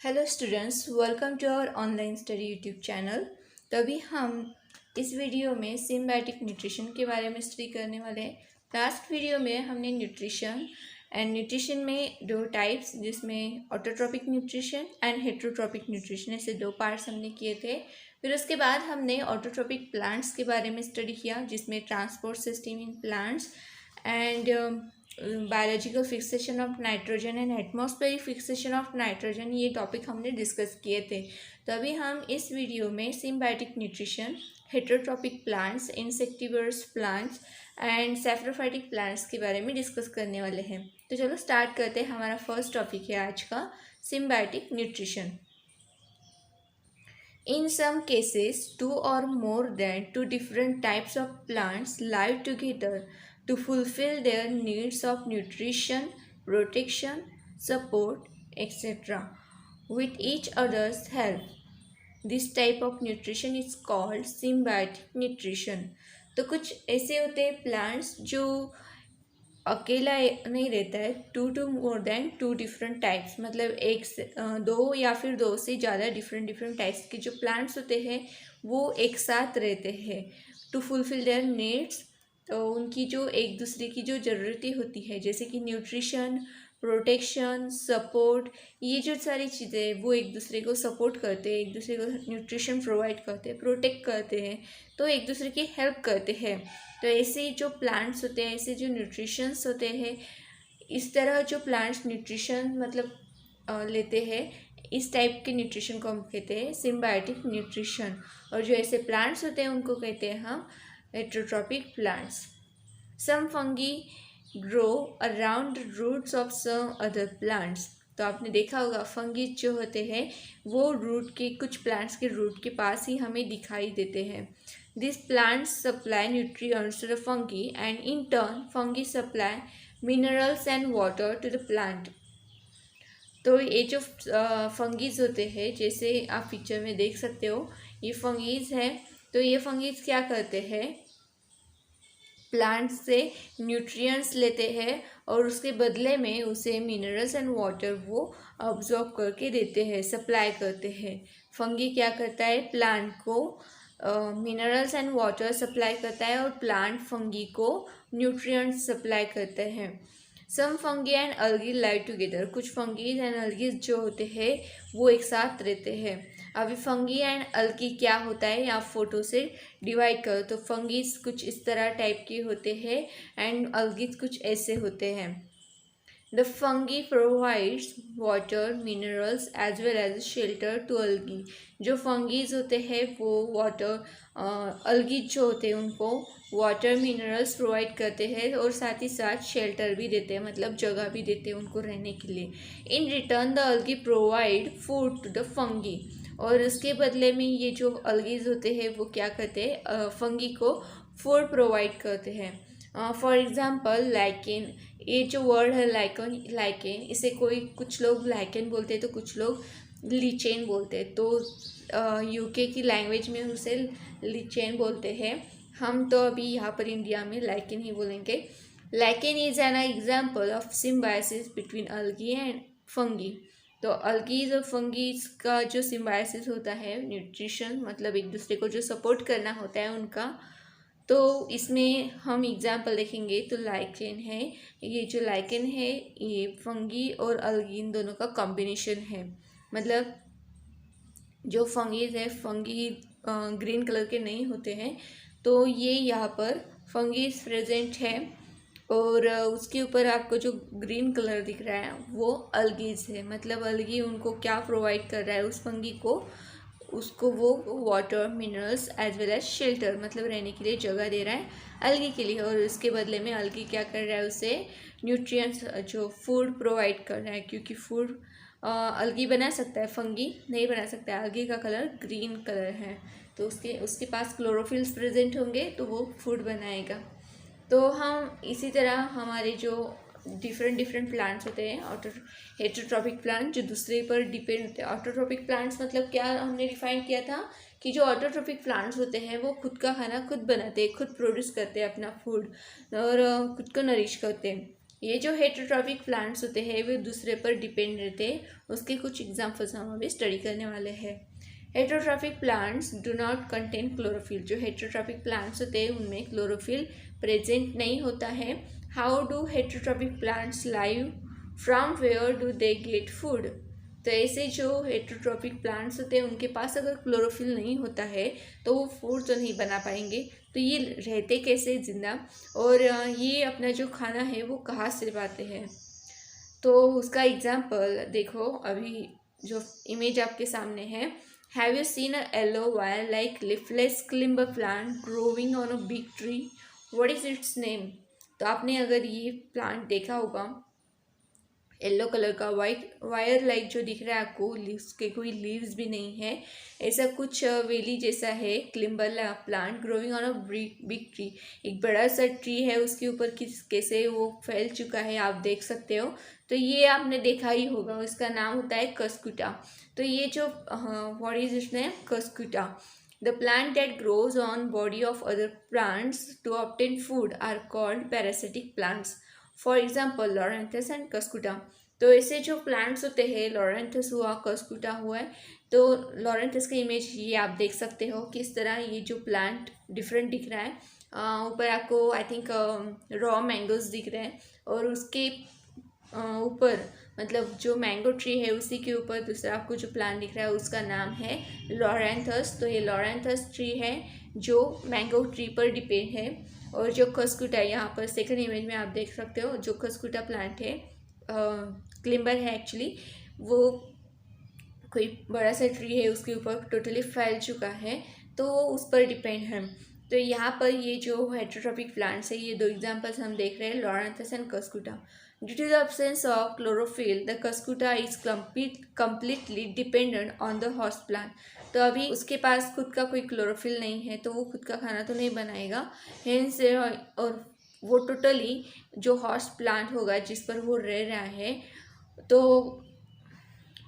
Hello students, welcome to our online study YouTube channel. तो अभी हम इस वीडियो में सिम्बायोटिक न्यूट्रिशन के बारे में स्टडी करने वाले हैं। लास्ट वीडियो में हमने न्यूट्रिशन में दो टाइप्स, जिसमें autotrophic nutrition and heterotrophic nutrition, ऐसे दो पार्ट्स हमने किए थे। फिर उसके बाद हमने ऑटोट्रॉपिक प्लांट्स के बारे में स्टडी किया, जिसमें transport system in plants and biological fixation of nitrogen and atmospheric fixation of nitrogen, ये टॉपिक हमने डिस्कस किए थे। तो अभी हम इस वीडियो में symbiotic nutrition, heterotrophic plants, insectivores plants and saprophytic plants के बारे में डिस्कस करने वाले हैं। तो चलो स्टार्ट करते हैं। हमारा फर्स्ट टॉपिक है आज का symbiotic nutrition. In some cases, two or more than two different types of plants live together to fulfill their needs of nutrition, protection, support, etc. with each other's help. This type of nutrition is called symbiotic nutrition. तो कुछ ऐसे होते हैं plants जो अकेला नहीं रहता है, two more than two different types, मतलब एक से दो या फिर दो से ज़्यादा डिफरेंट टाइप्स के जो प्लांट्स होते हैं वो एक साथ रहते हैं टू फुलफिल देयर नीड्स। तो उनकी जो एक दूसरे की जो ज़रूरतें होती है, जैसे कि न्यूट्रिशन, प्रोटेक्शन, सपोर्ट, ये जो सारी चीज़ें वो एक दूसरे को सपोर्ट करते हैं, एक दूसरे को न्यूट्रिशन प्रोवाइड करते हैं, प्रोटेक्ट करते हैं, तो एक दूसरे की हेल्प करते हैं। तो ऐसे जो प्लांट्स होते हैं, ऐसे जो न्यूट्रिशंस होते हैं, इस तरह जो प्लांट्स न्यूट्रिशन मतलब लेते हैं, इस टाइप के न्यूट्रिशन को हम कहते हैं सिम्बायोटिक न्यूट्रिशन। और जो ऐसे प्लांट्स होते हैं उनको कहते हैं हम heterotrophic plants. Some fungi grow around roots of some other plants. तो आपने देखा होगा फंगी जो होते हैं वो रूट के, कुछ प्लांट्स के रूट के पास ही हमें दिखाई देते हैं। These plants supply nutrients to the fungi and in turn fungi supply minerals and water to the plant. तो ये जो फंगीज होते हैं, जैसे आप पिक्चर में देख सकते हो, ये फंगीज है। तो ये फंगीज क्या करते हैं, प्लांट से न्यूट्रिएंट्स लेते हैं और उसके बदले में उसे मिनरल्स एंड वाटर वो अब्जॉर्ब करके देते हैं, सप्लाई करते हैं। फंगी क्या करता है, प्लांट को मिनरल्स एंड वाटर सप्लाई करता है और प्लांट फंगी को न्यूट्रिएंट्स सप्लाई करते हैं। सम फंगी एंड अलगी लाइव टुगेदर। कुछ फंगीज एंड अलगीज जो होते हैं वो एक साथ रहते हैं। अभी फंगी एंड अलगी क्या होता है, आप फोटो से डिवाइड करो तो फंगीज कुछ इस तरह टाइप के होते हैं एंड अलगीज कुछ ऐसे होते हैं। The fungi provides water, minerals as well as shelter to algae. जो फंगीज होते हैं वो वाटर, अलगीज जो होते हैं उनको वाटर, मिनरल्स प्रोवाइड करते हैं और साथ ही साथ शेल्टर भी देते हैं, मतलब जगह भी देते हैं उनको रहने के लिए। In return the algae provide food to the fungi. और उसके बदले में ये जो अलगीज होते हैं वो क्या करते हैं, फंगी को फूड प्रोवाइड करते हैं। फॉर एग्जाम्पल लाइकेन, ये जो वर्ड है लाइकेन, इसे कुछ लोग लाइकेन बोलते हैं तो कुछ लोग लीचेन बोलते हैं। तो यूके की लैंग्वेज में उसे लीचेन बोलते हैं, हम तो अभी यहाँ पर इंडिया में लाइकेन ही बोलेंगे। Lichen is an example of symbiosis between algae and fungi. तो अलगीज और फंगीज का जो सिम्बायोसिस होता है, न्यूट्रिशन मतलब एक दूसरे को जो सपोर्ट करना होता है उनका, तो इसमें हम एग्जाम्पल देखेंगे। तो लाइकेन है, ये जो लाइकेन है ये फंगी और अलगी इन दोनों का कॉम्बिनेशन है। मतलब जो फंगीज है, फंगी ग्रीन कलर के नहीं होते हैं, तो ये यहाँ पर फंगीज प्रेजेंट है और उसके ऊपर आपको जो ग्रीन कलर दिख रहा है वो अलगीज है। मतलब अलगी उनको क्या प्रोवाइड कर रहा है उस फंगी को, उसको वो water, minerals as well as shelter, मतलब रहने के लिए जगह दे रहा है अलगी के लिए, और उसके बदले में अलगी क्या कर रहा है, उसे न्यूट्रिएंट्स जो फूड प्रोवाइड कर रहा है। क्योंकि फूड अलगी बना सकता है, फंगी नहीं बना सकता है। अलगी का कलर ग्रीन कलर है, तो उसके पास क्लोरोफिल्स प्रेजेंट होंगे तो वो फूड बनाएगा। तो हम इसी तरह हमारे जो डिफरेंट प्लांट्स होते हैं, हेटेरोट्रॉपिक प्लांट जो दूसरे पर डिपेंड होते हैं। ऑटोट्रॉपिक प्लांट्स मतलब क्या हमने डिफाइन किया था कि जो ऑटोट्रॉपिक प्लांट्स होते हैं वो खुद का खाना खुद बनाते हैं, खुद प्रोड्यूस करते हैं अपना फूड और खुद को नरिश करते हैं। ये जो हेटेरोट्रॉपिक प्लांट्स होते हैं वे दूसरे पर डिपेंड रहते हैं। उसके कुछ एग्जाम्पल्स हम अभी स्टडी करने वाले हैं। Heterotrophic plants do not contain chlorophyll. जो हेटेरोट्रॉपिक प्लांट्स होते हैं उनमें क्लोरोफिल प्रेजेंट नहीं होता है। How do heterotrophic plants live, from where do they get food. तो ऐसे जो हेटेरोट्रॉपिक प्लांट्स होते हैं उनके पास अगर क्लोरोफिल नहीं होता है तो वो फूड तो नहीं बना पाएंगे। तो ये रहते कैसे जिंदा, और ये अपना जो खाना है वो कहाँ से पाते हैं। तो उसका एग्जाम्पल देखो, अभी जो इमेज आपके सामने है। Have you seen a yellow wire like leafless climber plant growing on a big tree, what is its name. तो आपने अगर ये प्लांट देखा होगा, येलो कलर का वाइट वायर लाइक जो दिख रहा है आपको, लीव्स के कोई लीव्स भी नहीं है, ऐसा कुछ वेली जैसा है climber plant growing on a big tree. एक बड़ा सा ट्री है, उसके ऊपर कैसे वो फैल चुका है आप देख सकते हो। तो ये आपने देखा ही होगा, इसका नाम होता है कस्कुटा। तो ये जो what is its name, Cuscuta. The plant that grows on body of other plants to obtain food are called parasitic plants. For example Loranthus and Cuscuta. तो ऐसे जो प्लांट्स होते हैं, लॉरेंथस हुआ, कस्कुटा हुआ है। तो लॉरेंथस का इमेज ये आप देख सकते हो किस तरह ये जो प्लांट डिफरेंट दिख रहा है। ऊपर आपको आई थिंक रॉ मैंगोज दिख रहे हैं, और उसके ऊपर मतलब जो मैंगो ट्री है उसी के ऊपर दूसरा आपको जो प्लांट दिख रहा है उसका नाम है लॉरेंथस। तो ये लॉरेंथस ट्री है जो मैंगो ट्री पर डिपेंड है। और जो कस्कुटा यहाँ पर सेकंड इमेज में आप देख सकते हो, जो कस्कुटा प्लांट है, क्लिम्बर है एक्चुअली, वो कोई बड़ा सा ट्री है उसके ऊपर टोटली फैल चुका है, तो वो उस पर डिपेंड है। तो यहाँ पर ये जो हेटेरोट्रॉपिक प्लांट्स है, ये दो एग्जांपल्स हम देख रहे हैं, Loranthus and Cuscuta. Due to the absence of chlorophyll, the Cuscuta is completely dependent on the host plant. तो अभी उसके पास खुद का कोई क्लोरोफिल नहीं है, तो वो खुद का खाना तो नहीं बनाएगा। हेंस और वो टोटली जो होस्ट प्लांट होगा जिस पर वो रह रहा है, तो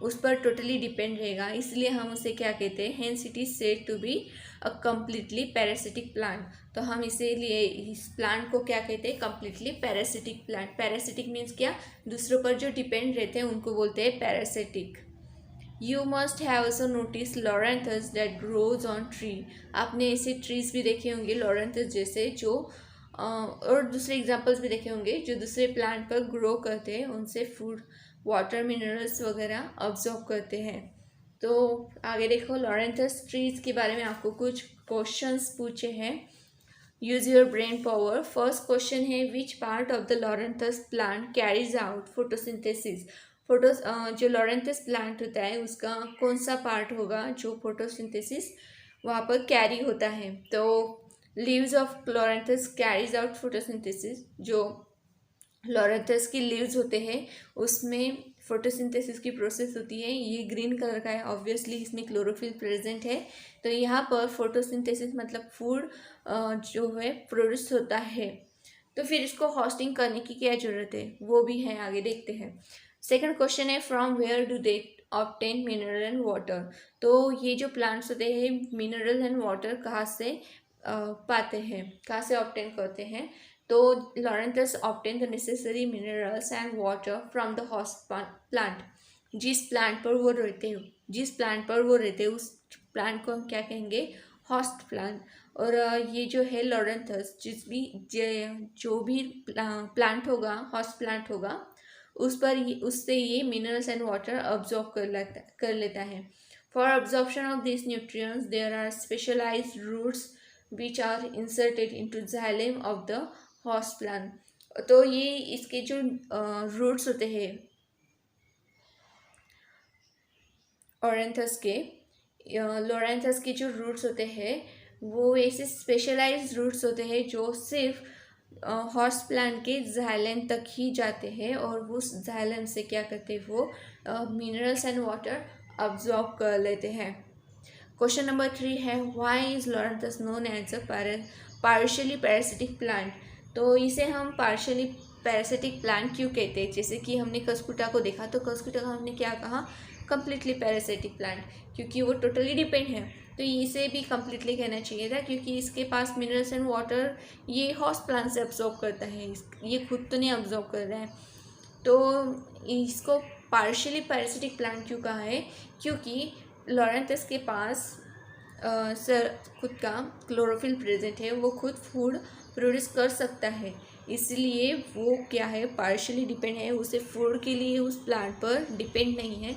उस पर टोटली डिपेंड रहेगा, इसलिए हम उसे क्या कहते हैं, hence it is said to be a completely parasitic plant. तो हम इसीलिए इस प्लांट को क्या कहते हैं, completely parasitic plant. Parasitic means क्या, दूसरों पर जो डिपेंड रहते हैं उनको बोलते हैं parasitic. You must have also notice Loranthus that grows on tree. आपने ऐसे ट्रीज भी देखे होंगे लॉरेंथस जैसे, जो और दूसरे एग्जाम्पल्स भी देखे होंगे जो दूसरे प्लांट पर ग्रो करते हैं, उनसे फूड, वाटर, मिनरल्स वगैरह ऑब्जॉर्व करते हैं। तो आगे देखो, लॉरेंथस ट्रीज के बारे में आपको कुछ क्वेश्चंस पूछे हैं। Use your brain power. First question है, which part of the Loranthus plant carries out photosynthesis. जो लॉरेंथस प्लांट होता है उसका कौन सा पार्ट होगा जो फोटोसिंथेसिस वहाँ पर कैरी होता है। तो leaves of Loranthus carries out photosynthesis. जो लॉरेंथस की लीव्स होते हैं उसमें फोटोसिंथेसिस की प्रोसेस होती है। ये ग्रीन कलर का है, ऑब्वियसली इसमें क्लोरोफिल प्रेजेंट है। तो यहाँ पर फोटोसिंथेसिस मतलब फूड जो है प्रोड्यूस होता है। तो फिर इसको होस्टिंग करने की क्या ज़रूरत है, वो भी है, आगे देखते हैं। सेकंड क्वेश्चन है, from where do they obtain mineral and water. तो ये जो प्लांट्स होते हैं मिनरल एंड वाटर कहाँ से पाते हैं, कहाँ से ऑब्टेन करते हैं। तो Loranthus obtain the necessary minerals and water from the host plant. जिस प्लांट पर वो रहते हैं उस प्लांट को हम क्या कहेंगे, होस्ट प्लांट। और ये जो है लॉरेंथस, जो भी प्लांट होगा, होस्ट प्लांट होगा, उससे ये मिनरल्स एंड वाटर अब्जॉर्ब कर लेता है। For absorption of this nutrients there are specialised roots which are inserted into xylem of the host plant. तो ये इसके जो रूट्स होते हैं लॉरेंथस के जो रूट्स होते हैं वो ऐसे स्पेशलाइज्ड रूट्स होते हैं जो सिर्फ हॉर्स प्लांट के जाइलम तक ही जाते हैं, और वो जाइलम से क्या करते हैं, वो मिनरल्स एंड वाटर अब्जॉर्ब कर लेते हैं। क्वेश्चन नंबर 3 है, why is Loranthus known as a partially parasitic plant. तो इसे हम पार्शियली पैरासिटिक प्लांट क्यों कहते हैं। जैसे कि हमने कस्कुटा को देखा, तो कस्कुटा का हमने क्या कहा, कम्प्लीटली पैरासिटिक प्लांट, क्योंकि वो टोटली डिपेंड है। तो इसे भी कम्प्लीटली कहना चाहिए था, क्योंकि इसके पास मिनरल्स एंड वाटर ये हॉस्ट प्लांट से अब्जॉर्ब करता है, ये खुद तो नहीं अब्जॉर्ब कर रहा है। तो इसको पार्शियली पैरासिटिक प्लांट क्यों कहा है? क्योंकि लॉरेंथस के पास सर खुद का क्लोरोफिल प्रेजेंट है, वो खुद फूड प्रोड्यूस कर सकता है, इसलिए वो क्या है, पार्शियली डिपेंड है। उसे फूड के लिए उस प्लांट पर डिपेंड नहीं है,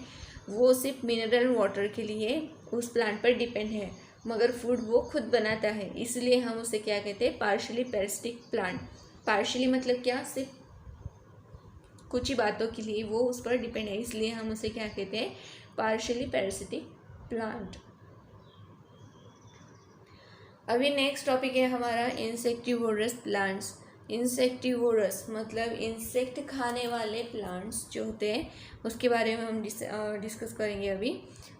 वो सिर्फ मिनरल वाटर के लिए उस प्लांट पर डिपेंड है, मगर फूड वो खुद बनाता है, इसलिए हम उसे क्या कहते हैं, पार्शियली पैरासिटिक प्लांट। पार्शियली मतलब क्या, सिर्फ कुछ ही बातों के लिए वो उस पर डिपेंड है, इसलिए हम उसे क्या कहते हैं, पार्शियली पैरासिटिक प्लांट। अभी नेक्स्ट टॉपिक है हमारा इंसेक्टिवोरस प्लांट्स। इंसेक्टिवोरस मतलब इंसेक्ट खाने वाले प्लांट्स जो होते हैं, उसके बारे में हम डिस्कस करेंगे अभी।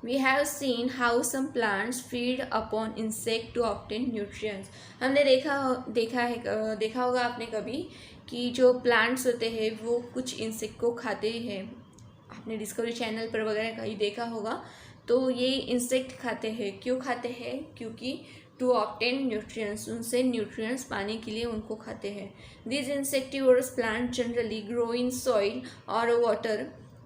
We have seen how some plants feed upon insect to obtain nutrients. हमने देखा होगा आपने कभी कि जो प्लांट्स होते हैं वो कुछ इंसेक्ट को खाते हैं, आपने डिस्कवरी चैनल पर वगैरह कहीं देखा होगा। तो ये इंसेक्ट खाते हैं, क्यों खाते हैं? क्योंकि टू ऑब्टेन न्यूट्रिएंट्स, उनसे न्यूट्रिएंट्स पाने के लिए उनको खाते हैं। This insectivorous plant generally grow in soil और water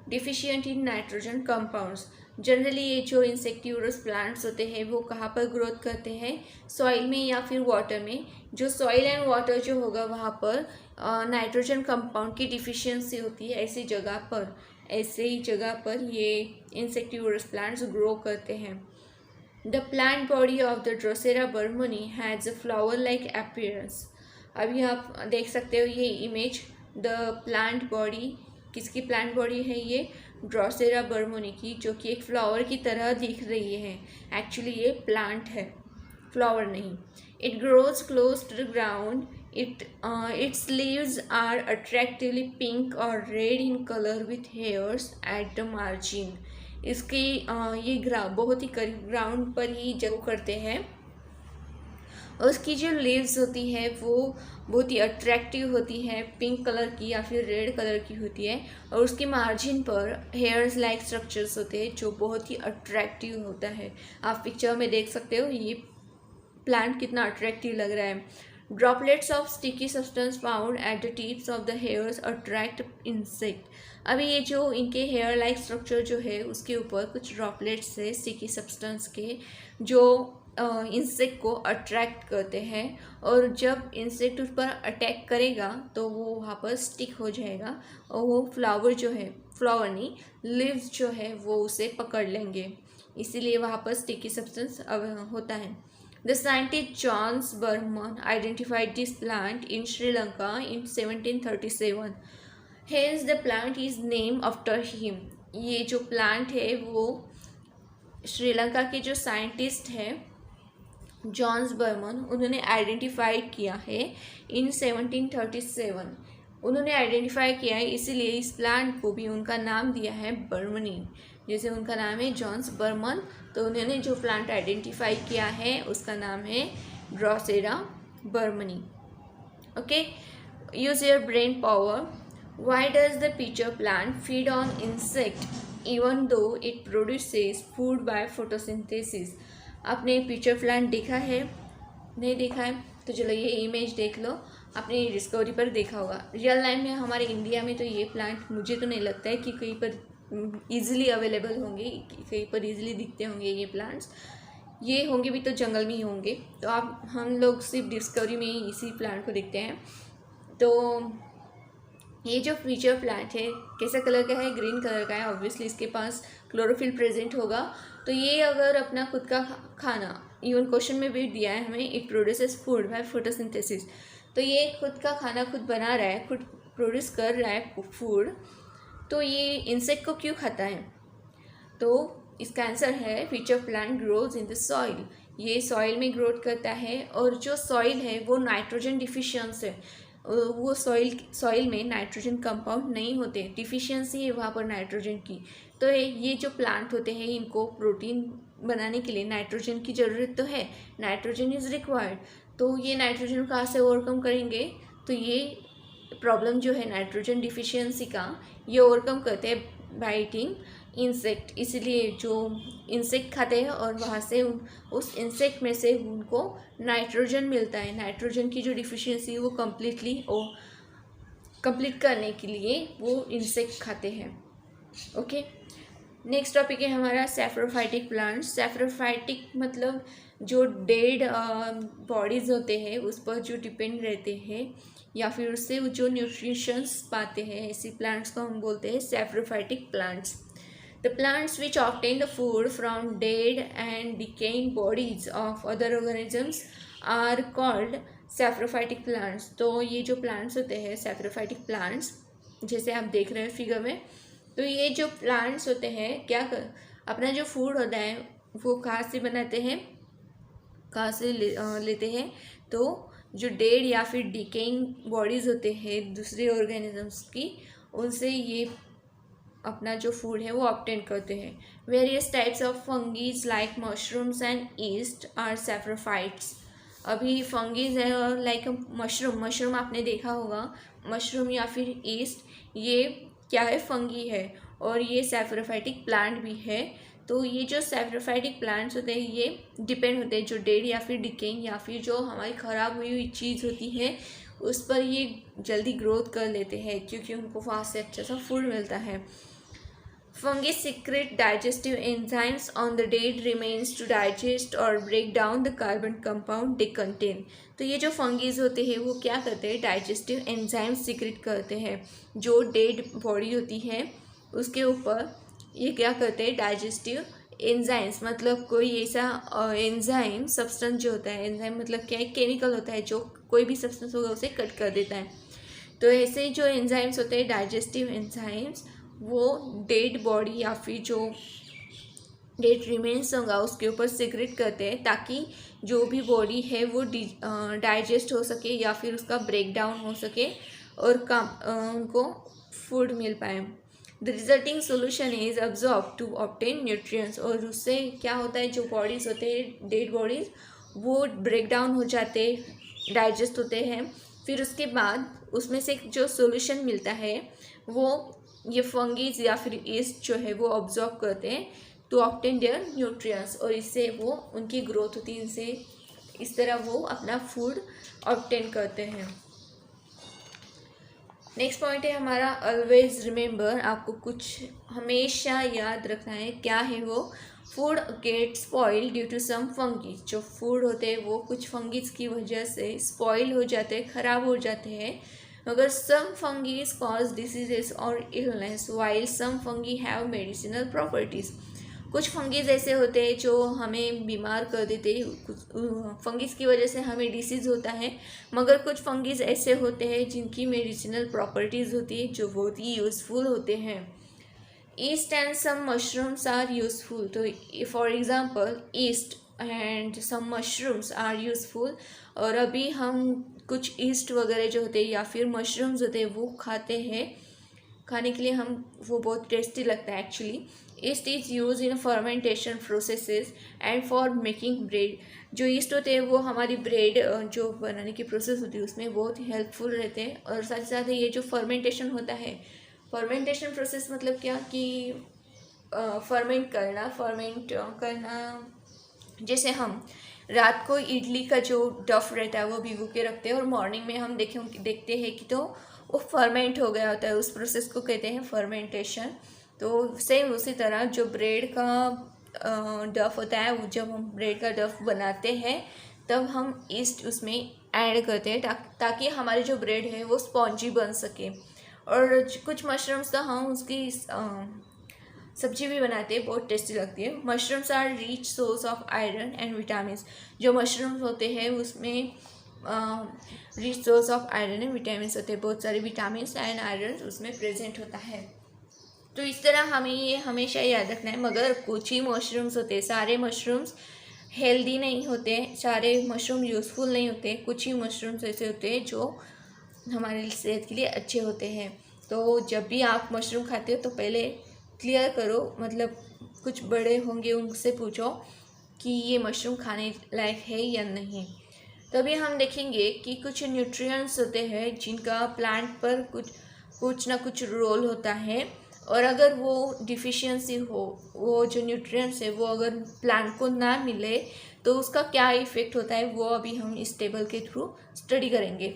deficient in nitrogen compounds. Generally ये जो इंसेक्टिवोरस प्लांट्स होते हैं वो कहाँ पर ग्रोथ करते हैं, सॉइल में या फिर वाटर में। जो सॉइल एंड वाटर जो होगा वहाँ पर नाइट्रोजन कंपाउंड की डिफिशियंसी होती है, ऐसे ही जगह पर ये इंसेक्टिवोरस प्लांट्स ग्रो करते हैं। The plant body of the Drosera burmannii has a flower like appearance. अभी आप देख सकते हो ये इमेज, द प्लांट बॉडी, किसकी प्लांट बॉडी है ये, ड्रोसेरा बर्मनी की, जो कि एक फ्लावर की तरह दिख रही है। एक्चुअली ये प्लांट है, फ्लावर नहीं। It grows close to the ground. Its leaves are attractively pink or red in color with hairs at the margin. इसके ये बहुत ही करीब ग्राउंड पर ही जगह करते हैं। उसकी जो लीव्स होती है वो बहुत ही अट्रैक्टिव होती है, पिंक कलर की या फिर रेड कलर की होती है, और उसके मार्जिन पर हेयर्स लाइक स्ट्रक्चर्स होते हैं जो बहुत ही अट्रैक्टिव होता है। आप पिक्चर में देख सकते हो ये प्लांट कितना अट्रैक्टिव लग रहा है। Droplets of sticky substance found at the tips of the hairs attract insect. अभी ये जो इनके हेयर लाइक स्ट्रक्चर जो है उसके ऊपर कुछ ड्रॉपलेट्स है स्टिकी सब्सटेंस के, जो इंसेक्ट को अट्रैक्ट करते हैं, और जब इंसेक्ट उस पर अटैक करेगा तो वो वहाँ पर स्टिक हो जाएगा, और वो फ्लावर जो है, फ्लावर नहीं, लीव्स जो है वो उसे पकड़ लेंगे, इसीलिए वहाँ पर स्टिकी सब्सटेंस होता है। The scientist John Berman identified this plant in Sri Lanka in 1737. Hence, the plant is named after him. ये जो प्लांट है वो श्रीलंका के जो साइंटिस्ट हैं जॉन्स बर्मन, उन्होंने आइडेंटिफाई किया है इन 1737। उन्होंने आइडेंटिफाई किया है, इसीलिए इस प्लांट को भी उनका नाम दिया है बर्मनी। जैसे उनका नाम है जॉन्स बर्मन, तो उन्होंने जो प्लांट आइडेंटिफाई किया है उसका नाम है Drosera burmannii. Okay, use your brain power. Why does the pitcher plant feed on insect even though it produces food by photosynthesis? आपने पीचर प्लांट देखा है? नहीं देखा है तो चलो ये इमेज देख लो, आपने डिस्कवरी पर देखा होगा। रियल लाइफ में हमारे इंडिया में तो ये प्लांट मुझे तो नहीं लगता है कि कहीं पर ईजिली अवेलेबल होंगे, कहीं पर ईजिली दिखते होंगे ये प्लांट्स। ये होंगे भी तो जंगल में ही होंगे, तो हम लोग सिर्फ डिस्कवरी में ही इसी प्लांट को देखते हैं। तो ये जो फीचर प्लांट है कैसा कलर का है? ग्रीन कलर का है। ऑब्वियसली इसके पास क्लोरोफिल प्रेजेंट होगा। तो ये अगर अपना खुद का खाना, इवन क्वेश्चन में भी दिया है हमें, it produces food by photosynthesis, तो ये खुद का खाना खुद बना रहा है, खुद प्रोड्यूस कर रहा है फूड, तो ये इंसेक्ट को क्यों खाता है? तो इसका आंसर है feature plant grows in the soil. ये सॉइल में ग्रोथ करता है, और जो सॉइल है वो नाइट्रोजन डिफिशियंस है, वो सॉइल में नाइट्रोजन कंपाउंड नहीं होते, डिफिशियंसी है वहाँ पर नाइट्रोजन की। तो ये जो प्लांट होते हैं इनको प्रोटीन बनाने के लिए नाइट्रोजन की ज़रूरत तो है, नाइट्रोजन इज़ रिक्वायर्ड। तो ये नाइट्रोजन कहाँ से ओवरकम करेंगे? तो ये प्रॉब्लम जो है नाइट्रोजन डिफिशियंसी का, ये ओवरकम करते हैं बाय ईटिंग इंसेक्ट, इसलिए जो इंसेक्ट खाते हैं और वहाँ से उस इंसेक्ट में से उनको नाइट्रोजन मिलता है। नाइट्रोजन की जो डिफिशियंसी वो कंप्लीट करने के लिए वो इंसेक्ट खाते हैं। ओके, नेक्स्ट टॉपिक है हमारा सैप्रोफाइटिक प्लांट्स। सैप्रोफाइटिक मतलब जो डेड बॉडीज़ होते हैं उस पर जो डिपेंड रहते हैं या फिर उससे जो न्यूट्रिशंस पाते हैं, ऐसी प्लांट्स को हम बोलते हैं saprophytic plants. The plants which obtain the food from dead and decaying bodies of other organisms are called saprophytic plants। तो ये जो plants होते हैं saprophytic plants, जैसे आप देख रहे हैं फिगर में, तो ये जो plants होते हैं अपना जो फूड होता है वो कहाँ से बनाते हैं, कहाँ से लेते हैं, तो जो डेड या फिर डिकेइंग बॉडीज़ होते हैं दूसरे ऑर्गेनिजम्स की, उनसे ये अपना जो फूड है वो ऑब्टेन करते हैं। Various types of fungis like mushrooms and yeast are saprophytes. अभी फंगीज है और लाइक मशरूम आपने देखा होगा, मशरूम या फिर ईस्ट, ये क्या है, फंगी है और ये सैप्रोफाइटिक प्लांट भी है। तो ये जो सैप्रोफाइटिक प्लांट्स होते हैं ये डिपेंड होते हैं जो डेड या फिर डिकेइंग या फिर जो हमारी ख़राब हुई हुई चीज़ होती है उस पर ये जल्दी ग्रोथ कर लेते हैं क्योंकि उनको वहाँ से अच्छा सा फूड मिलता है। Fungi secrete digestive enzymes on the dead remains to digest or break down the carbon compound they contain। तो ये जो फंगीज होते हैं वो क्या करते हैं, डाइजेस्टिव एंजाइम्स सीक्रेट करते हैं। जो डेड बॉडी होती है उसके ऊपर ये क्या करते हैं, डाइजेस्टिव एंजाइम्स, मतलब कोई ऐसा एंजाइम सब्सटेंस जो होता है, एंजाइम मतलब क्या है, केमिकल होता है जो कोई भी सब्सटेंस होगा उसे कट कर देता है। तो ऐसे जो एंजाइम्स होते हैं डाइजेस्टिव एंजाइम्स, वो डेड बॉडी या फिर जो डेड रिमेन्स होगा उसके ऊपर सिक्रेट करते हैं ताकि जो भी बॉडी है वो डाइजेस्ट हो सके या फिर उसका ब्रेक डाउन हो सके और उनको फूड मिल पाए। The resulting solution is absorb to obtain nutrients. और उससे क्या होता है, जो बॉडीज़ होते हैं डेड बॉडीज़ वो ब्रेक डाउन हो जाते, डाइजेस्ट होते हैं, फिर उसके बाद उसमें से जो सोल्यूशन मिलता है वो ये फंगीज या फिर ईस्ट जो है वो ऑब्जॉर्ब करते हैं टू ऑब्टेन देयर न्यूट्रिएंट्स और इससे वो उनकी ग्रोथ होती है, इनसे इस तरह वो अपना फूड ऑब्टेन करते हैं। नेक्स्ट पॉइंट है हमारा ऑलवेज रिमेंबर। आपको कुछ हमेशा याद रखना है, क्या है वो, food get spoil due to some fungis. जो फूड होते हैं वो कुछ फंगीज की वजह से स्पॉइल हो जाते हैं, ख़राब हो जाते हैं। मगर सम फंगीज कॉज डिसीजेस और illness while some fungi have medicinal properties. कुछ फंगीज ऐसे होते हैं जो हमें बीमार कर देते हैं, कुछ फंगीज की वजह से हमें डिसीज़ होता है, मगर कुछ फंगीज ऐसे होते हैं जिनकी मेडिसिनल प्रॉपर्टीज़ होती है जो बहुत ही यूज़फुल होते हैं। Yeast and some mushrooms are useful. तो for example yeast and some mushrooms are useful. और अभी हम कुछ ईस्ट वगैरह जो होते हैं या फिर मशरूम्स होते हैं वो खाते हैं, खाने के लिए हम वो बहुत टेस्टी लगता है actually. East is use in fermentation processes and for making bread. जो ईस्ट होते हैं वो हमारी ब्रेड जो बनाने की प्रोसेस होती है उसमें बहुत ही हेल्पफुल रहते हैं। और साथ ही साथ ये जो फर्मेंटेशन होता है, फर्मेंटेशन प्रोसेस मतलब क्या कि फर्मेंट करना, जैसे हम रात को इडली का जो डफ रहता है वो भिगो के रखते हैं और मॉर्निंग में हम देखते हैं कि तो वो फर्मेंट हो गया होता है, उस प्रोसेस को कहते हैं फर्मेंटेशन। तो सेम उसी तरह जो ब्रेड का डफ होता है, जब हम ब्रेड का डफ बनाते हैं तब हम ईस्ट उसमें ऐड करते हैं ताकि हमारी जो ब्रेड है वो स्पॉन्जी बन सके। और कुछ मशरूम्स तो हम उसकी सब्जी भी बनाते हैं, बहुत टेस्टी लगती है। Mushrooms are rich source of iron and vitamin. जो मशरूम्स होते हैं उसमें rich source of iron and vitamin होते हैं, बहुत सारे विटामिन एंड आयरन उसमें प्रेजेंट होता है। तो इस तरह हमें ये हमेशा याद रखना है। मगर कुछ ही मशरूम्स होते हैं, सारे मशरूम्स हेल्दी नहीं होते, सारे मशरूम यूज़फुल नहीं होते। कुछ ही मशरूम्स ऐसे होते हैं जो हमारे सेहत के लिए अच्छे होते हैं। तो जब भी आप मशरूम खाते हो तो पहले क्लियर करो, मतलब कुछ बड़े होंगे उनसे पूछो कि ये मशरूम खाने लायक है या नहीं। तभी हम देखेंगे कि कुछ न्यूट्रिएंट्स होते हैं जिनका प्लांट पर कुछ ना कुछ रोल होता है और अगर वो डिफिशियंसी हो, वो जो न्यूट्रिएंट्स है वो अगर प्लांट को ना मिले तो उसका क्या इफ़ेक्ट होता है वो अभी हम इस टेबल के थ्रू स्टडी करेंगे।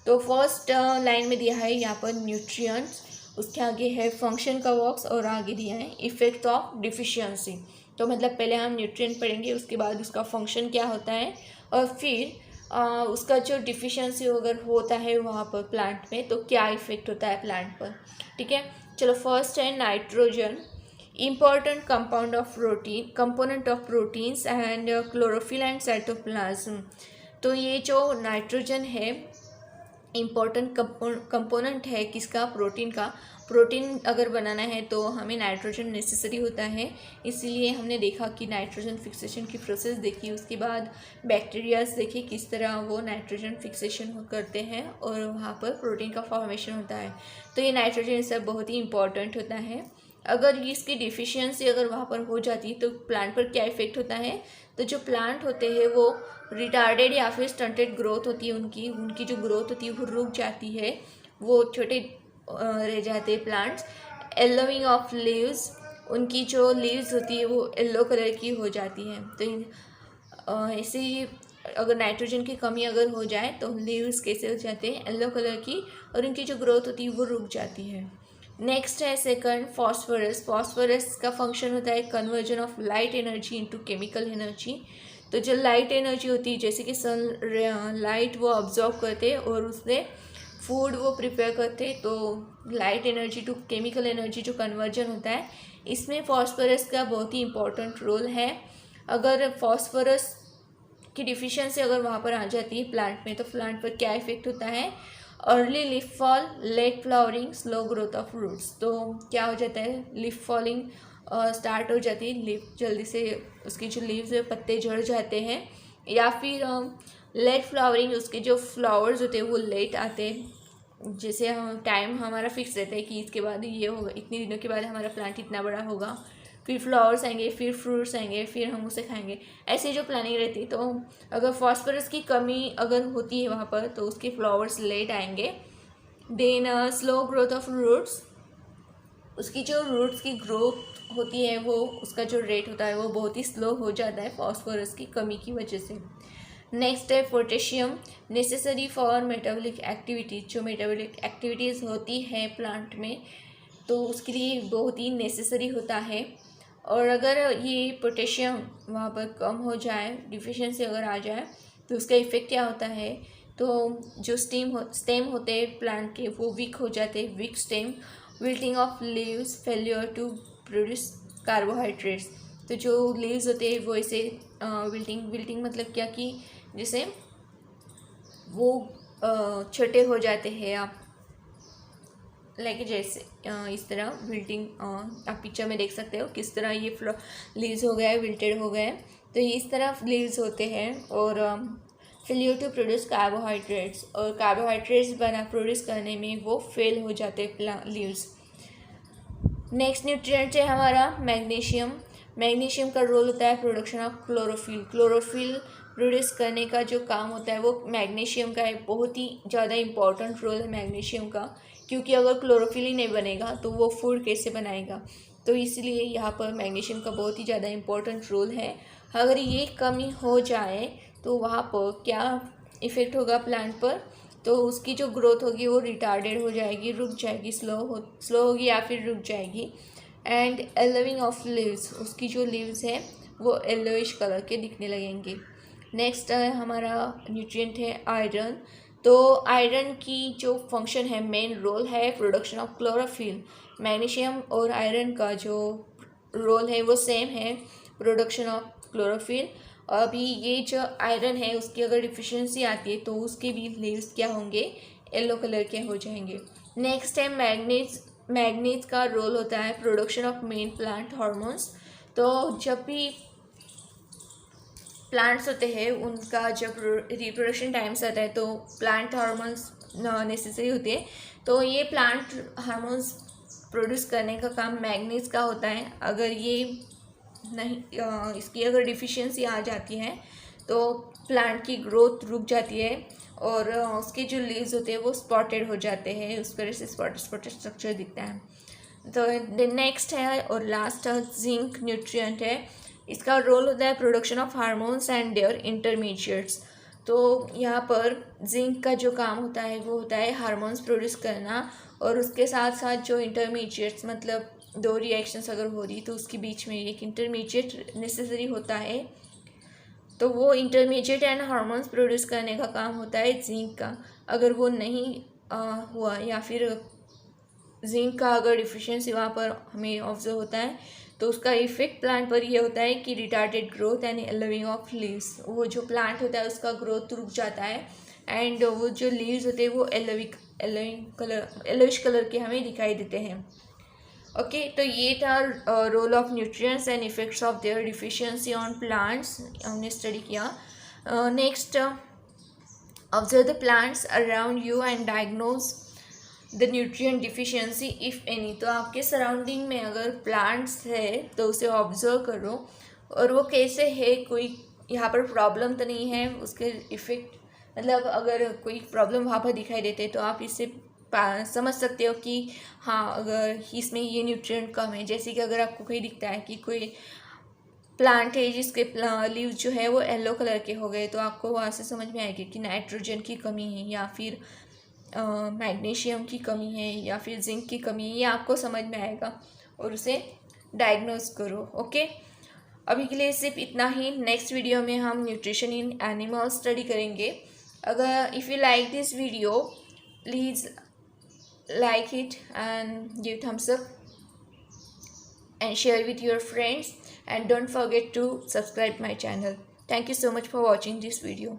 तो फर्स्ट लाइन में दिया है यहाँ पर न्यूट्रिएंट्स, उसके आगे है फंक्शन का वर्क्स और आगे दिया है इफ़ेक्ट ऑफ डिफिशियंसी। तो मतलब पहले हम न्यूट्रिएंट पढ़ेंगे, उसके बाद उसका फंक्शन क्या होता है और फिर उसका जो डिफिशियंसी अगर होता है वहाँ पर प्लांट में तो क्या इफ़ेक्ट होता है प्लांट पर। ठीक है, चलो फर्स्ट है nitrogen, important compound of protein, component of proteins and chlorophyll and cytoplasm. तो ये जो नाइट्रोजन है इम्पॉर्टेंट कंपोनेंट है किसका, प्रोटीन का। प्रोटीन अगर बनाना है तो हमें नाइट्रोजन नेसेसरी होता है, इसीलिए हमने देखा कि नाइट्रोजन फिक्सेशन की प्रोसेस देखी, उसके बाद बैक्टीरियाज देखे किस तरह वो नाइट्रोजन फिक्सेशन करते हैं और वहाँ पर प्रोटीन का फॉर्मेशन होता है। तो ये नाइट्रोजन सब बहुत ही इंपॉर्टेंट होता है। अगर इसकी डिफिशियंसी अगर वहाँ पर हो जाती है तो प्लांट पर क्या इफेक्ट होता है, तो जो प्लांट होते हैं वो रिटार्डेड या फिर स्टंटेड ग्रोथ होती है, उनकी जो ग्रोथ होती है वो रुक जाती है, वो छोटे रह जाते हैं प्लांट्स। येलोइंग ऑफ लीव्स, उनकी जो लीव्स होती है वो येलो कलर की हो जाती है। तो ऐसे ही अगर नाइट्रोजन की कमी अगर हो जाए तो लीव्स कैसे हो जाते हैं, येलो कलर की, और उनकी जो ग्रोथ होती है वो रुक जाती है। नेक्स्ट है सेकंड फॉस्फोरस। फॉस्फोरस का फंक्शन होता है conversion of light energy into chemical energy. तो जो लाइट एनर्जी होती है जैसे कि सन लाइट वो ऑब्जॉर्व करते और उससे फूड वो प्रिपेयर करते, तो light energy to chemical energy जो कन्वर्जन होता है इसमें फॉस्फोरस का बहुत ही इंपॉर्टेंट रोल है। अगर फॉस्फोरस की डिफिशियंसी अगर वहाँ पर आ जाती है प्लांट में तो प्लांट पर क्या इफेक्ट होता है, early leaf fall, late flowering, slow growth of roots. तो क्या हो जाता है, लीफ फॉलिंग स्टार्ट हो जाती है, लीफ जल्दी से उसकी जो लीव्स है पत्ते झड़ जाते हैं, या फिर लेट फ्लावरिंग, उसके जो फ्लावर्स होते हैं वो लेट आते हैं। जैसे हम टाइम हमारा फिक्स रहता है कि इसके बाद ये होगा, इतने दिनों के बाद हमारा प्लांट इतना बड़ा होगा, फिर फ्लावर्स आएंगे, फिर फ्रूट्स आएंगे, फिर हम उसे खाएंगे, ऐसी जो प्लानिंग रहती है। तो अगर फॉस्फोरस की कमी अगर होती है वहाँ पर तो उसके फ्लावर्स लेट आएंगे। Then slow growth of roots, उसकी जो रूट्स की ग्रोथ होती है वो उसका जो रेट होता है वो बहुत ही स्लो हो जाता है फॉस्फोरस की कमी की वजह से। नेक्स्ट है potassium, necessary for metabolic activities. जो मेटाबॉलिक एक्टिविटीज़ होती है प्लांट में तो उसके लिए बहुत ही नेसेसरी होता है। और अगर ये पोटेशियम वहाँ पर कम हो जाए, डिफिशियंसी अगर आ जाए तो उसका इफ़ेक्ट क्या होता है, तो जो स्टेम होते हैं प्लांट के वो वीक हो जाते हैं, weak stem, wilting of leaves, failure to produce carbohydrates. तो जो लीव्स होते हैं वो ऐसे विल्टिंग मतलब क्या कि जैसे वो छोटे हो जाते हैं, आप लाइक जैसे इस तरह विल्टिंग आप पिक्चर में देख सकते हो किस तरह ये लीव्स हो गया है, विल्टेड हो गए हैं, तो ये इस तरह लीव्स होते हैं। और फेलियर टू प्रोड्यूस कार्बोहाइड्रेट्स, और कार्बोहाइड्रेट्स प्रोड्यूस करने में वो फेल हो जाते हैं लीव्स। नेक्स्ट न्यूट्रिएंट है हमारा मैग्नीशियम। मैग्नीशियम का रोल होता है production of chlorophyll. Chlorophyll produce करने का जो काम होता है वो मैग्नीशियम का है, बहुत ही ज़्यादा इंपॉर्टेंट रोल है मैग्नीशियम का, क्योंकि अगर क्लोरोफिल ही नहीं बनेगा तो वो फूड कैसे बनाएगा। तो इसलिए यहाँ पर मैग्नीशियम का बहुत ही ज़्यादा इंपॉर्टेंट रोल है। अगर ये कमी हो जाए तो वहाँ पर क्या इफ़ेक्ट होगा प्लांट पर, तो उसकी जो ग्रोथ होगी वो रिटार्डेड हो जाएगी, रुक जाएगी, स्लो होगी या फिर रुक जाएगी। एंड येलोइंग ऑफ लीव्स, उसकी जो लीव्स है वो येलोइश कलर के दिखने लगेंगे। नेक्स्ट हमारा न्यूट्रिएंट है आयरन। तो आयरन की जो फंक्शन है, मेन रोल है प्रोडक्शन ऑफ क्लोरोफिल। मैग्नीशियम और आयरन का जो रोल है वो सेम है, प्रोडक्शन ऑफ क्लोरोफिल। अभी ये जो आयरन है उसकी अगर डिफिशियंसी आती है तो उसके भी लीव्स क्या होंगे, येलो कलर के हो जाएंगे। नेक्स्ट है मैग्नीज। मैग्नीज का रोल होता है production of main plant hormones. तो जब भी प्लांट्स होते हैं उनका जब रिप्रोडक्शन टाइम्स आता है तो प्लांट हार्मोन्स नेसेसरी होते हैं, तो ये प्लांट हार्मोन्स प्रोड्यूस करने का काम मैग्नीज का होता है। अगर ये नहीं इसकी अगर डिफिशियंसी आ जाती है तो प्लांट की ग्रोथ रुक जाती है और उसके जो लीव्स होते हैं वो स्पॉटेड हो जाते हैं, उस तरह से स्पॉटेड स्ट्रक्चर दिखता है। तो नेक्स्ट है और लास्ट जिंक न्यूट्रिएंट है। इसका रोल होता है production of hormones and their intermediates. तो यहाँ पर जिंक का जो काम होता है वो होता है हार्मोन्स प्रोड्यूस करना, और उसके साथ साथ जो इंटरमीडिएट्स, मतलब दो रिएक्शंस अगर हो रही तो उसके बीच में एक इंटरमीडिएट नेसेसरी होता है, तो वो इंटरमीडिएट एंड हार्मोन्स प्रोड्यूस करने का काम होता है जिंक का। अगर वो नहीं हुआ, या फिर जिंक का अगर डिफिशिएंसी वहाँ पर हमें ऑब्जर्व होता है, तो उसका इफेक्ट प्लांट पर ये होता है कि retarded growth and yellowing of leaves. वो जो प्लांट होता है उसका ग्रोथ रुक जाता है, एंड वो जो लीव्स होते हैं वो येलोइश कलर के हमें दिखाई देते हैं। ओके, तो ये था role of nutrients and effects of their deficiency on plants, हमने स्टडी किया। Next, observe the plants around you and diagnose the nutrient deficiency if any. तो आपके सराउंडिंग में अगर प्लांट्स है तो उसे ऑब्जर्व करो, और वो कैसे है, कोई यहाँ पर प्रॉब्लम तो नहीं है, उसके इफ़ेक्ट, मतलब अगर कोई प्रॉब्लम वहाँ पर दिखाई देते तो आप इससे समझ सकते हो कि हाँ, अगर इसमें ये न्यूट्रिएंट कम है। जैसे कि अगर आपको कहीं दिखता है कि कोई प्लांट है जिसके लीव जो है वो येलो कलर के हो गए, तो आपको वहाँ से समझ में आएगी कि नाइट्रोजन की कमी है, या फिर मैग्नीशियम की कमी है, या फिर जिंक की कमी है, ये आपको समझ में आएगा, और उसे डायग्नोज करो। ओके, अभी के लिए सिर्फ इतना ही। नेक्स्ट वीडियो में हम न्यूट्रिशन इन एनिमल्स स्टडी करेंगे। अगर if you like this video, please like it and give thumbs up and share with your friends, and don't forget to subscribe my channel. Thank you so much for watching this video.